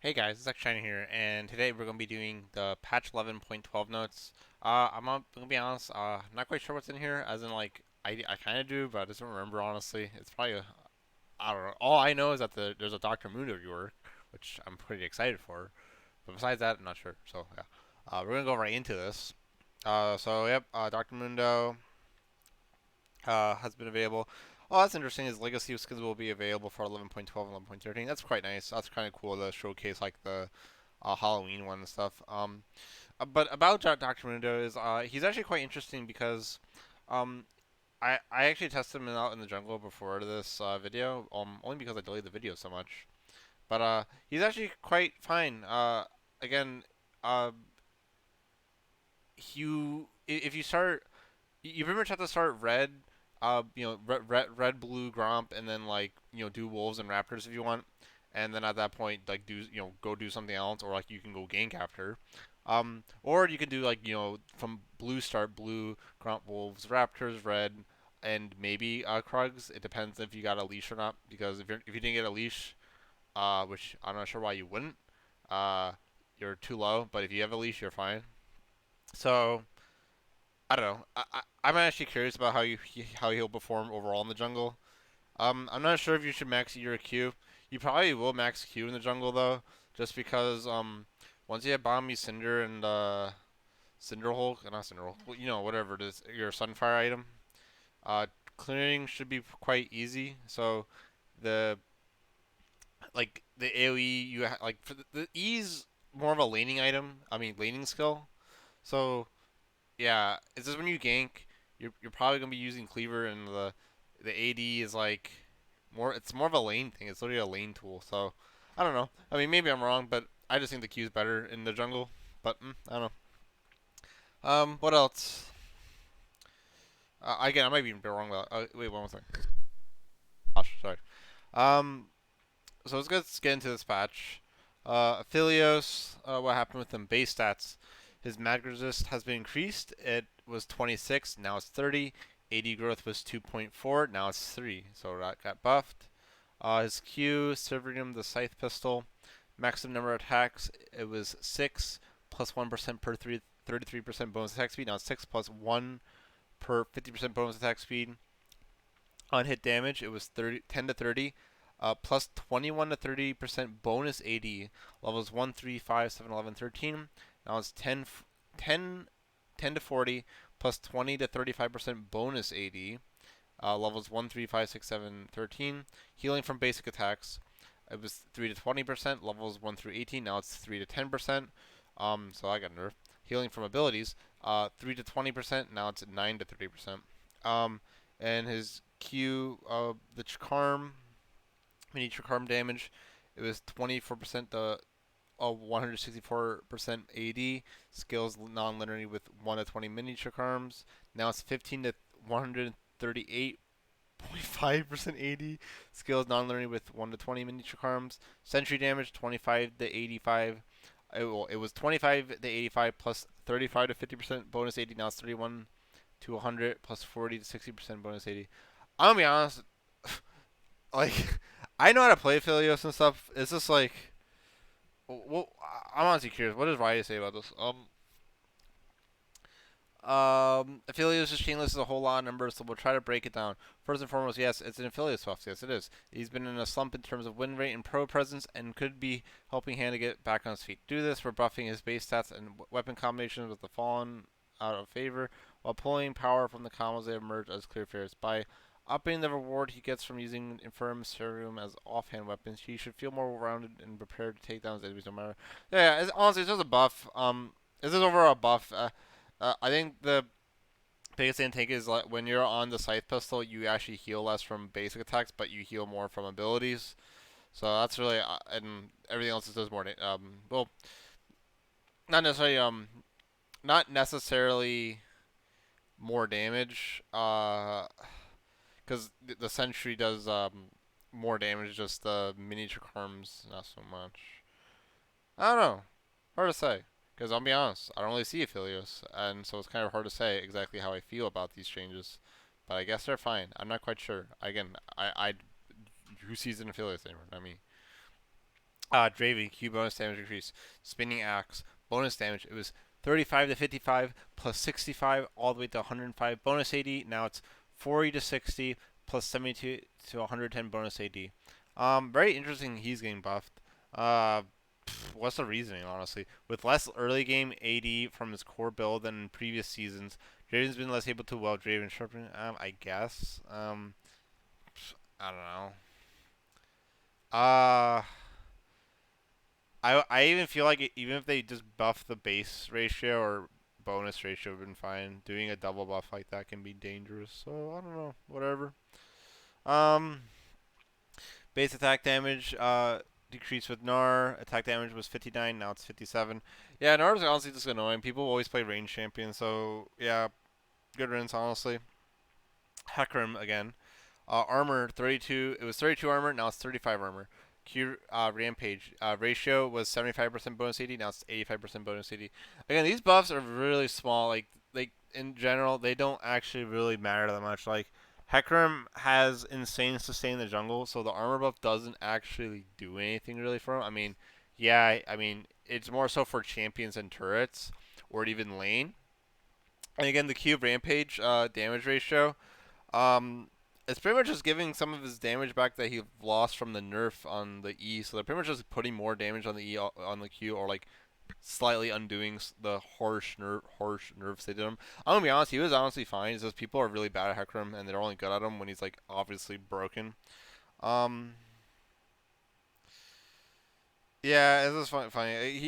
Hey guys, it's XJ9 here, and today we're going to be doing the patch 11.12 notes. I'm gonna be honest, not quite sure what's in here, as in like I kind of do, but I just don't remember honestly. It's probably I don't know. All I know is that there's a Dr. Mundo rework, which I'm pretty excited for. But besides that, I'm not sure. So yeah, we're gonna go right into this. Yep, Dr. Mundo has been available. Oh, that's interesting. His legacy skins will be available for 11.12 and 11.13. That's quite nice. That's kind of cool to showcase like the Halloween one and stuff. But about Dr. Mundo is he's actually quite interesting because um, I actually tested him out in the jungle before this video, only because I delayed the video so much. But he's actually quite fine. Again, uh, if you start, you pretty much have to start red. Red, blue, Gromp, and then like do wolves and raptors if you want, and then at that point like do go do something else, or like you can go gank after, or you can do like from blue start blue, Gromp, wolves, raptors, red, and maybe Krugs. It depends if you got a leash or not, because if you didn't get a leash, which I'm not sure why you wouldn't, uh, you're too low. But if you have a leash, you're fine. So I don't know. I'm actually curious about how he'll perform overall in the jungle. I'm not sure if you should max your Q. You probably will max Q in the jungle though, just because once you have Bombi Cinder and Cinder Hulk, not Cinder Hulk, well, whatever it is, your Sunfire item, uh, clearing should be quite easy. So the the AOE like for the E's more of a laning item. I mean laning skill. So yeah, it's just when you gank, you're probably gonna be using cleaver, and the AD is like more. It's more of a lane thing. It's literally a lane tool. So I don't know. I mean, maybe I'm wrong, but I just think the Q is better in the jungle. But I don't know. What else? Again, I might be wrong. Wait, one more thing. Gosh, sorry. Um, so let's get into this patch. Aphelios, what happened with them base stats? His mag resist has been increased. It was 26, now it's 30. AD growth was 2.4, now it's 3. So that got buffed. His Q, serving him the scythe pistol. Maximum number of attacks, it was 6 plus 1% per 33% bonus attack speed. Now it's 6 plus 1 per 50% bonus attack speed. On hit damage, it was 10 to 30, plus 21 to 30% bonus AD. Levels 1, 3, 5, 7, 11, 13. Now it's 10 to 40, plus 20 to 35% bonus AD. Levels 1, 3, 5, 6, 7, 13. Healing from basic attacks, it was 3 to 20%. Levels 1 through 18, now it's 3 to 10%. So I got nerfed. Healing from abilities, 3 to 20%, now it's 9 to 30%. Um, and his Q, the charm, mini charm damage, it was 24% to 164% AD. Skills non-linearly with 1 to 20 mini charms. Now it's 15 to 138.5% AD. Skills non-linearly with 1 to 20 mini charms. Sentry damage 25 to 85. It was 25 to 85 plus 35 to 50% bonus AD. Now it's 31 to 100 plus 40 to 60% bonus AD. I'm gonna be honest, like I know how to play Philios and stuff. It's just like, well, I'm honestly curious. What does Riot say about this? Affiliates is chainless is a whole lot of numbers, so we'll try to break it down. First and foremost, yes, it's an affiliate buff. Yes, it is. He's been in a slump in terms of win rate and pro presence, and could be helping hand to get back on his feet. Do this, we're buffing his base stats and weapon combinations with the fallen out of favor, while pulling power from the combos they emerge as clear fares. By upping the reward he gets from using Infirm Serum as offhand weapons, he should feel more well-rounded and prepared to take down his enemies no matter. Yeah, honestly, it's just a buff. It's just overall buff. I think the biggest thing to take is like when you're on the scythe pistol, you actually heal less from basic attacks, but you heal more from abilities. So that's really and everything else does more. Well, not necessarily not necessarily more damage. Because the sentry does more damage. Just the miniature charms, not so much. I don't know. Hard to say. Because I'll be honest, I don't really see Aphelios, and so it's kind of hard to say exactly how I feel about these changes. But I guess they're fine. I'm not quite sure. Again, who sees an Aphelios anymore? Not me. Draven, Q bonus damage increase. Spinning Axe, bonus damage. It was 35 to 55 plus 65 all the way to 105 bonus AD. Now it's 40 to 60 plus 72 to 110 bonus AD. Very interesting. He's getting buffed. Uh, what's the reasoning, honestly? With less early game AD from his core build than in previous seasons, Draven's been less able to well Draven sharpen. I guess. I don't know. Uh, I even feel like even if they just buff the base ratio or bonus ratio, would have been fine. Doing a double buff like that can be dangerous. So I don't know. Whatever. Um, base attack damage decreased with Gnar. Attack damage was 59. Now it's 57. Yeah, Gnar's honestly just annoying. People always play range champion, so yeah, good riddance honestly. Hecarim again. Armor 32. It was 32 armor. Now it's 35 armor. Q Rampage ratio was 75% bonus AD. Now it's 85% bonus AD. Again, these buffs are really small. Like in general, they don't actually really matter that much. Like Hecarim has insane sustain in the jungle, so the armor buff doesn't actually do anything really for him. I mean, yeah, I mean it's more so for champions and turrets or even lane. And again, the Q Rampage damage ratio um, it's pretty much just giving some of his damage back that he lost from the nerf on the E. So they're pretty much just putting more damage on the E on the Q, or like slightly undoing the harsh nerfs they did him. I'm gonna be honest, he was honestly fine. It's just people are really bad at Hecarim and they're only good at him when he's like obviously broken. Um, yeah, it's just funny.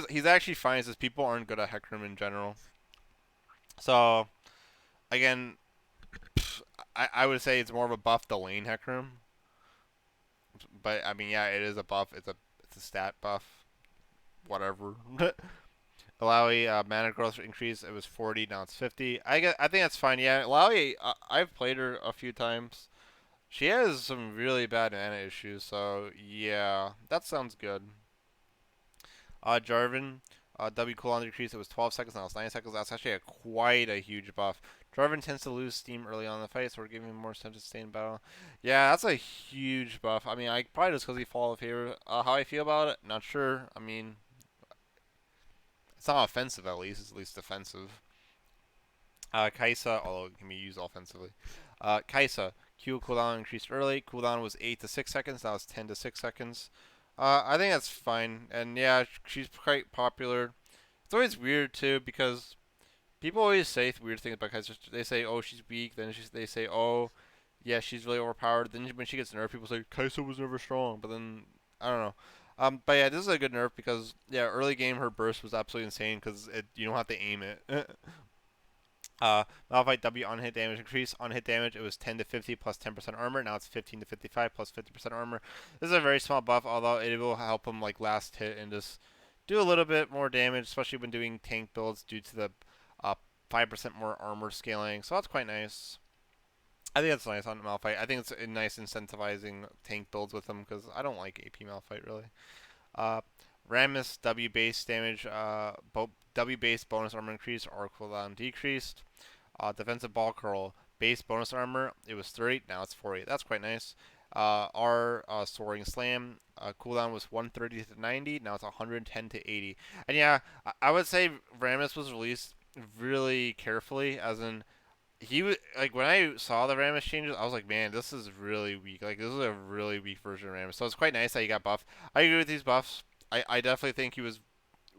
He's actually fine. It's just people aren't good at Hecarim in general. So again, I would say it's more of a buff to lane Hecarim. But I mean, yeah, it is a buff. It's a stat buff. Whatever. Alawi mana growth increase. It was 40. Now it's 50. I think that's fine. Yeah, Alawi. I've played her a few times. She has some really bad mana issues. So yeah, that sounds good. Jarvan. W cooldown decrease. It was 12 seconds. Now it's 9 seconds. That's actually quite a huge buff. Jarvan tends to lose steam early on in the fight, so we're giving him more time to stay in battle. Yeah, that's a huge buff. I mean, I probably just because he fall of favor. How I feel about it, not sure. I mean, it's not offensive at least. It's at least defensive. Kaisa, although it can be used offensively. Kaisa, Q cooldown increased early. Cooldown was 8 to 6 seconds. Now it's 10 to 6 seconds. I think that's fine. And yeah, she's quite popular. It's always weird too because people always say weird things about Kaisa. They say, "Oh, she's weak." Then they say, "Oh, yeah, she's really overpowered." Then when she gets nerfed, people say Kaisa was never strong. But then I don't know. But yeah, this is a good nerf because yeah, early game her burst was absolutely insane because you don't have to aim it. Malphite W on hit damage increase. On hit damage, it was 10 to 50 plus 10% armor. Now it's 15 to 55 plus 50% armor. This is a very small buff, although it will help him like last hit and just do a little bit more damage, especially when doing tank builds due to the uh, 5% more armor scaling. So that's quite nice. I think that's nice on Malphite. I think it's a nice incentivizing tank builds with him because I don't like AP Malphite really. Uh, Rammus W base damage, W base bonus armor increase or cooldown decreased. Defensive ball curl base bonus armor, it was 30, now it's 40. That's quite nice. R soaring slam cooldown was 130 to 90, now it's 110 to 80. And yeah, I would say Rammus was released really carefully, as in he was like when I saw the Rammus changes, I was like, man, this is really weak. Like this is a really weak version of Rammus. So it's quite nice that he got buffed. I agree with these buffs. I definitely think he was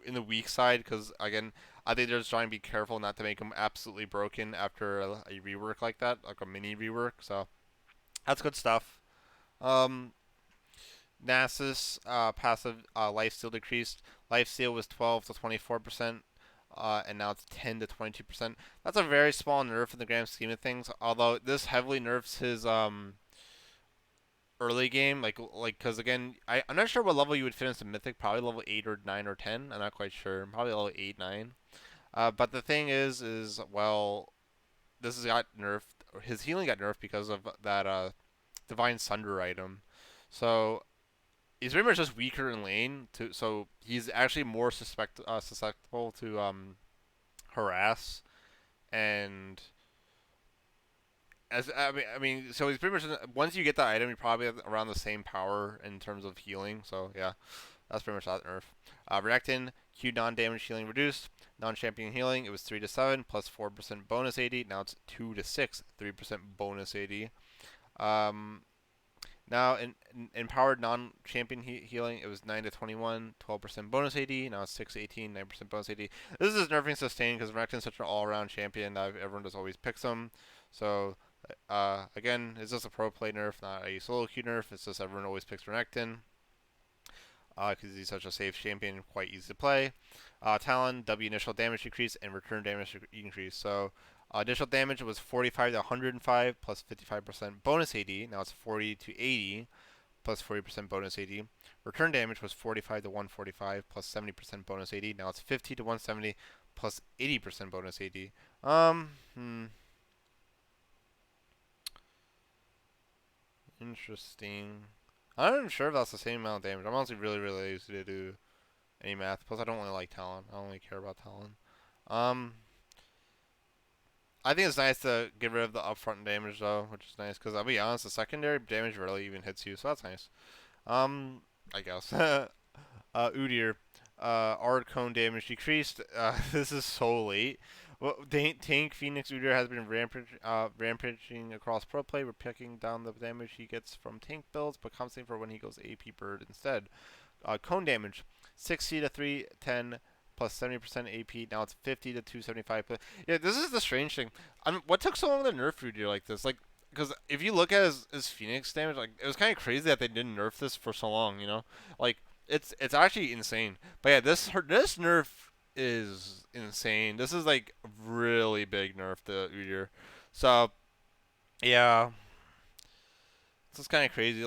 in the weak side because again, I think they're just trying to be careful not to make him absolutely broken after a rework like that, like a mini rework. So that's good stuff. Um, Nasus passive lifesteal decreased. Lifesteal was 12 to 24%. And now it's 10 to 22%. That's a very small nerf in the grand scheme of things. Although this heavily nerfs his early game, like because again, I'm not sure what level you would finish in Mythic. Probably level 8 or 9 or 10. I'm not quite sure. Probably level 8 9. But the thing is well, this has got nerfed. His healing got nerfed because of that Divine Sunder item. So he's pretty much just weaker in lane. So he's actually more susceptible to harass and As I mean, so he's pretty much once you get the item, you're probably around the same power in terms of healing. So yeah, that's pretty much that nerf. Renekton, Q non-damage healing reduced. Non-champion healing, it was 3 to 7 plus 4% bonus AD. Now it's 2 to 6, 3% bonus AD. Um, Now in empowered non-champion healing, it was 9 to 21, 12% bonus AD. Now it's 6 to 18, 9% bonus AD. This is nerfing sustained because Renekton's such an all-around champion that everyone just always picks him. So again, it's just a pro play nerf, not a solo queue nerf. It's just everyone always picks Renekton because he's such a safe champion, quite easy to play. Talon, W initial damage decrease and return damage increase. So initial damage was 45 to 105 plus 55% bonus AD. Now it's 40 to 80 plus 40% bonus AD. Return damage was 45 to 145 plus 70% bonus AD. Now it's 50 to 170 plus 80% bonus AD. Interesting. I'm not even sure if that's the same amount of damage. I'm honestly really, really lazy to do any math. Plus, I don't really like Talon. I don't really care about Talon. Um, I think it's nice to get rid of the upfront damage though, which is nice because I'll be honest, the secondary damage rarely even hits you, so that's nice. Um, I guess. Udyr, Ard cone damage decreased. This is so late. Well, Tank Phoenix Udyr has been rampaging across pro play. We're picking down the damage he gets from tank builds, but compensating for when he goes AP bird instead. Cone damage, 60 to 310 plus 70% AP. Now it's 50 to 275. But yeah, this is the strange thing. What took so long to nerf Udyr like this? Like, because if you look at his Phoenix damage, like it was kind of crazy that they didn't nerf this for so long. Like it's actually insane. But yeah, this nerf is insane. This is like really big nerf to Udyr. So yeah, this is kind of crazy.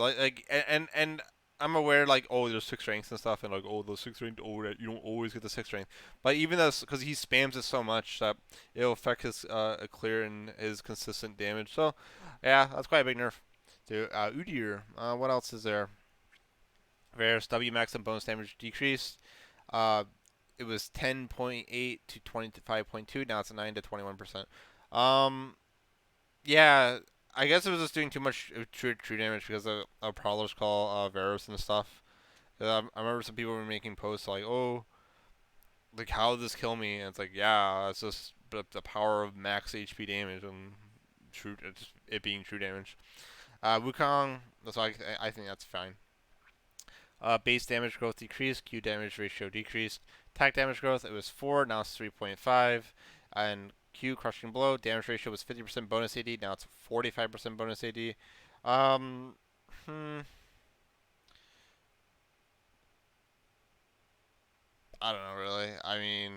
And I'm aware like oh there's six ranks and stuff and like oh those six ranked oh you don't always get the six rank. But even though because he spams it so much that it'll affect his clear and his consistent damage. So yeah, that's quite a big nerf. To Udyr. What else is there? Varus W max and bonus damage decreased. Uh, it was 10.8 to 25.2. Now it's 9 to 21%. Um, yeah, I guess it was just doing too much true damage because of Prowler's Call, Varus and stuff. I remember some people were making posts like, "Oh, like how did this kill me?" And it's like, yeah, it's just the power of max HP damage and just it being true damage. Wukong, so I think that's fine. Base damage growth decreased. Q damage ratio decreased. Attack damage growth, it was 4. Now it's 3.5. And Q crushing blow damage ratio was 50% bonus AD. Now it's 45% bonus AD. Um, hmm, I don't know really. I mean,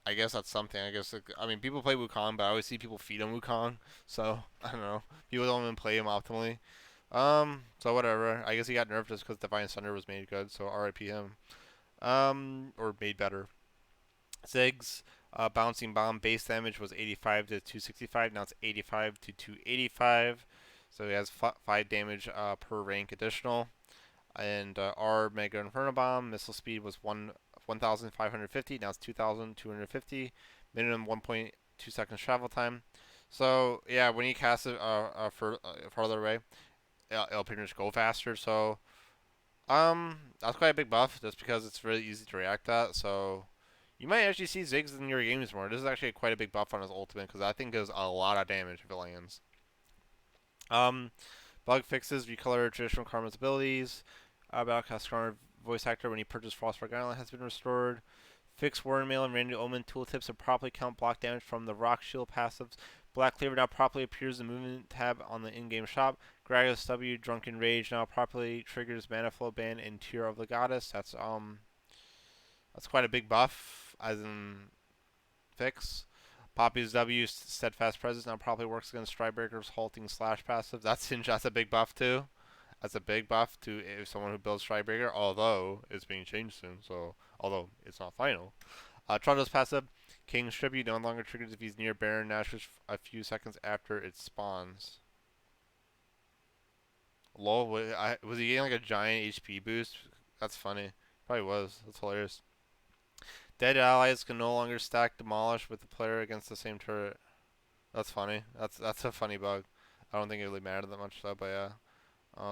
I guess that's something. I guess I mean people play Wukong, but I always see people feed him Wukong. So I don't know. People don't even play him optimally. So whatever. I guess he got nerfed just because Divine Thunder was made good. So RIP him. Or made better. Ziggs, bouncing bomb base damage was 85 to 265. Now it's 85 to 285. So he has 5 damage per rank additional. And our Mega Inferno Bomb missile speed was 1,550. Now it's 2,250. Minimum 1.2 seconds travel time. So yeah, when you cast it farther away, it'll pretty much go faster. So that's quite a big buff, just because it's really easy to react that. So you might actually see Ziggs in your games more. This is actually quite a big buff on his ultimate because I think does a lot of damage if it lands. Um, Bug fixes recolor traditional Karma's abilities. Battlecast Karma voice actor when he purchased Frostburg Island has been restored. Fix Warmail and Randy Omen tooltips to properly count block damage from the Rock Shield passives. Black Cleaver now properly appears in the movement tab on the in-game shop. Gragas W Drunken Rage now properly triggers Mana Flow Ban and Tear of the Goddess. That's quite a big buff, as in fix. Poppy's W Steadfast Presence now properly works against Strikebreaker's halting slash passive. That's a big buff too. That's a big buff to if someone who builds Strikebreaker, although it's being changed soon. So although it's not final. Trundle's passive, King's Tribute no longer triggers if he's near Baron Nashor's a few seconds after it spawns. Lol, was he getting like a giant HP boost? That's funny. Probably was. That's hilarious. Dead allies can no longer stack Demolish with the player against the same turret. That's funny. That's a funny bug. I don't think it really mattered that much though, but yeah.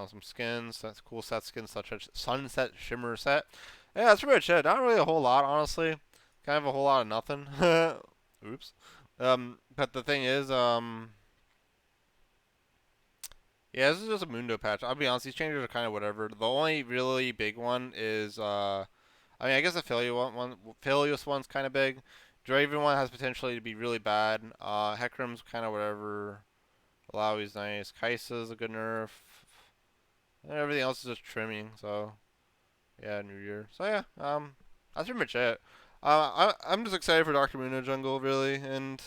Some skins. That's cool set skins such as Sunset Shimmer set. Yeah, that's pretty much it. Not really a whole lot, honestly. Kind of a whole lot of nothing. Oops. But the thing is, yeah, this is just a Mundo patch. I'll be honest, these changes are kind of whatever. The only really big one is, I mean, I guess the Philios one's kind of big. Draven one has potentially to be really bad. Hecarim's kind of whatever. Alawi's nice. Kai'Sa's a good nerf. And everything else is just trimming. So yeah, New Year. So yeah, that's pretty much it. I'm just excited for Doctor Mundo Jungle really, and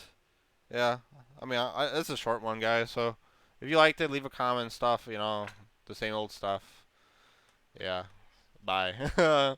yeah, I mean, it's a short one, guys. So if you liked it, leave a comment and stuff. You know, the same old stuff. Yeah. Bye.